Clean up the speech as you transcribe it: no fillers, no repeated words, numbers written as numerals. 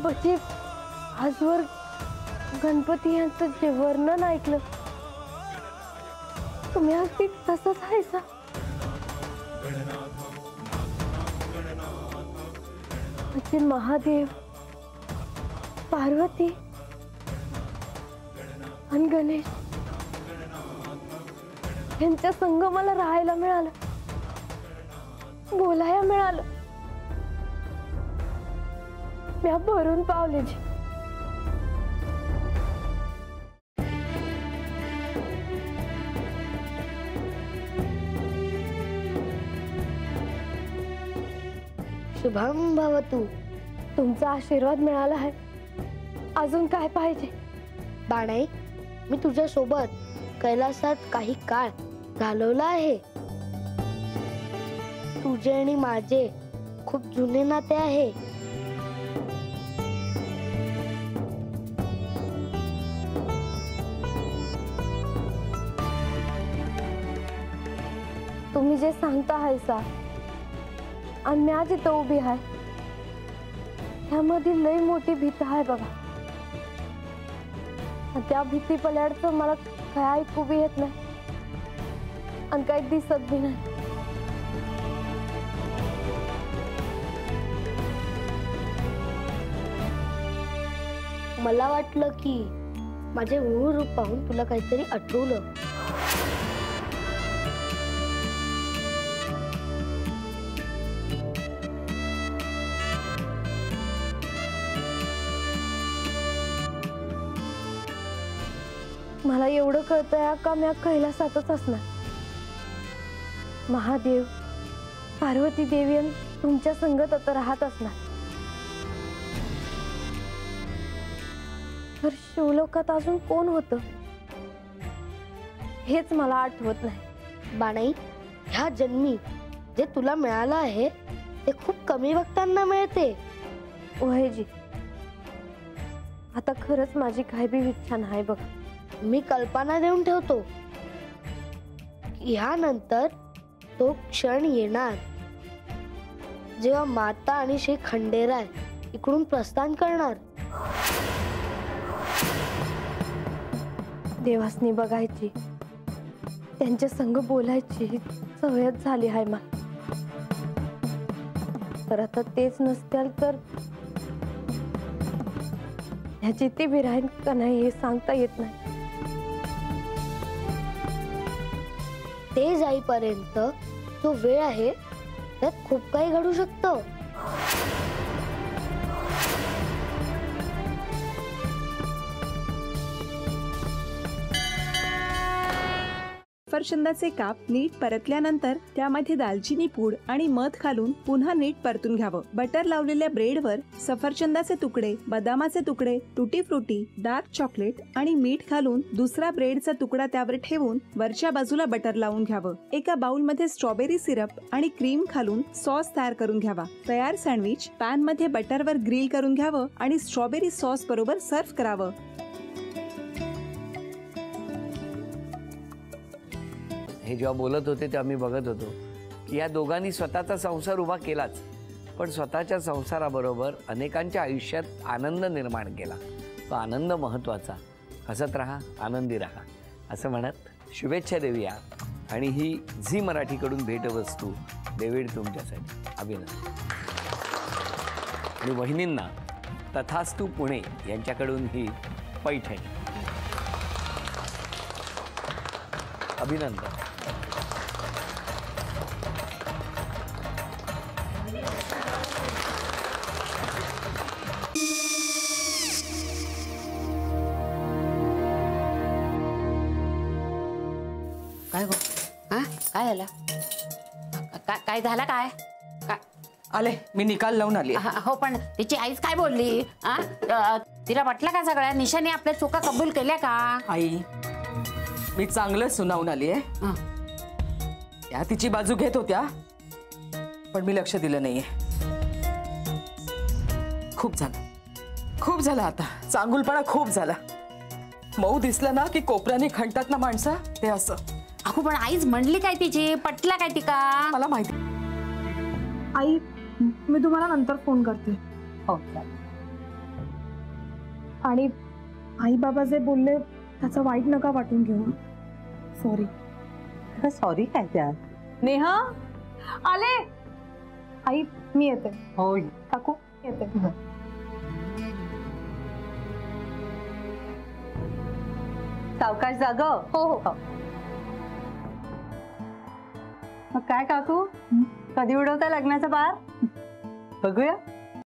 बचे आजवर गणपती यांचं जे वर्णन ऐकलं तुम्ही अगदी तसंच आहेसा. म्हणजे महादेव, पार्वती आणि गणेश यांच्या संग मला राहायला मिळालं, बोलायला मिळालं. मी भरून पावले जी. शुभम भवतु. तुमचा आशीर्वाद मिळाला आहे. अजून काय पाहिजे? बाणाई, मी तुझ्या सोबत कैलासात काही काळ घालवला आहे. तुझे आणि माझे खूप जुने नाते आहे. तुम्ही जे सांगता आहे सा आणि मी आज इथं उभी आहे ह्यामध्ये लई मोठी भीती आहे बघा. त्या भीती पल्याडचं मला काय ऐकू बी येत नाही आणि काही दिसत बी नाही. मला वाटलं की माझे मूळ रूप पाहून तुला काहीतरी आठवलं. मला एवढं कळतंय का मी कैलासातच असणार. महादेव, पार्वती देवी तुमच्या संगत आता राहत असणार. तर शिवलोकात अजून कोण होतं हेच मला आठवत नाही. बाणाई, ह्या जन्मी जे तुला मिळालं आहे ते खूप कमी भक्तांना मिळते. ओहेजी, आता खरंच माझी काही बी इच्छा नाही बघ. मी कल्पना देऊन ठेवतो ह्यानंतर तो क्षण येणार जेव्हा माता आणि श्री खंडेराय इकडून प्रस्थान करणार. देवासनी बघायची, त्यांच्या संग बोलायची सवयच झाली आहे मला. तर आता तेच नसतील तर ह्याची ती बी राहील का नाही हे सांगता येत नाही. ते जाईपर्यंत जो वेळ आहे त्यात खूप काही घडू शकतं. सफरचंदाचे काप नीट परतल्यानंतर त्यामध्ये दालचिनी पूड आणि मध घालून पुन्हा नीट परतून घ्यावं. बटर लावलेल्या ब्रेडवर सफरचंदाचे तुकडे, बदामाचे तुकडे, टुटी फ्रुटी, डार्क चॉकलेट आणि मीठ घालून दुसरा ब्रेडचा तुकडा त्यावर ठेवून वरच्या बाजूला बटर लावून घ्यावं. एका बाउलमध्ये स्ट्रॉबेरी सिरप आणि क्रीम घालून सॉस तयार करून घ्यावा. तयार सँडविच पॅन मध्ये बटरवर ग्रिल करून घ्यावं आणि स्ट्रॉबेरी सॉस बरोबर सर्व्ह करावं. हे जेव्हा बोलत होते तेव्हा मी बघत होतो की या दोघांनी स्वतःचा संसार उभा केलाच, पण स्वतःच्या संसाराबरोबर अनेकांच्या आयुष्यात आनंद निर्माण केला. तो आनंद महत्त्वाचा. हसत राहा, आनंदी राहा असं म्हणत शुभेच्छा देऊया. आणि ही झी मराठीकडून भेटवस्तू डेव्हिड तुमच्यासाठी. अभिनंदन. आणि वहिनींना तथास्तू पुणे यांच्याकडून ही पैठणी. अभिनंदन. काय गो? हा, काय झालं? काय झालं? काय आले, मी निकाल लावून आली. हो, पण तिची आईच काय बोलली? तिला वाटलं का सगळ्या निशाने आपल्या चुका कबूल केल्या का? आई, मी चांगलं सुनावून आली आहे. त्या तिची बाजू घेत होत्या, पण मी लक्ष दिलं नाहीये. खूप झालं आता. चांगुलपणा खूप झाला. मऊ दिसलं ना की कोपऱ्याने खणतात ना माणसं, ते असं. अहो, पण आईच म्हणली काय तिची? पटला काय तिका? मला माहिती. आई, मी तुम्हाला नंतर फोन करते. हो, चालेल. आणि आई बाबा जे बोलले त्याचं वाईट नका वाटून घेऊ. सॉरी. सॉरी काय त्यात? नेहा आले. आई मी येते. होय काकू येते. सावकाश जाग. हो हो. मग काय काकू, कधी उडवता लग्नाचा बार? बघूया.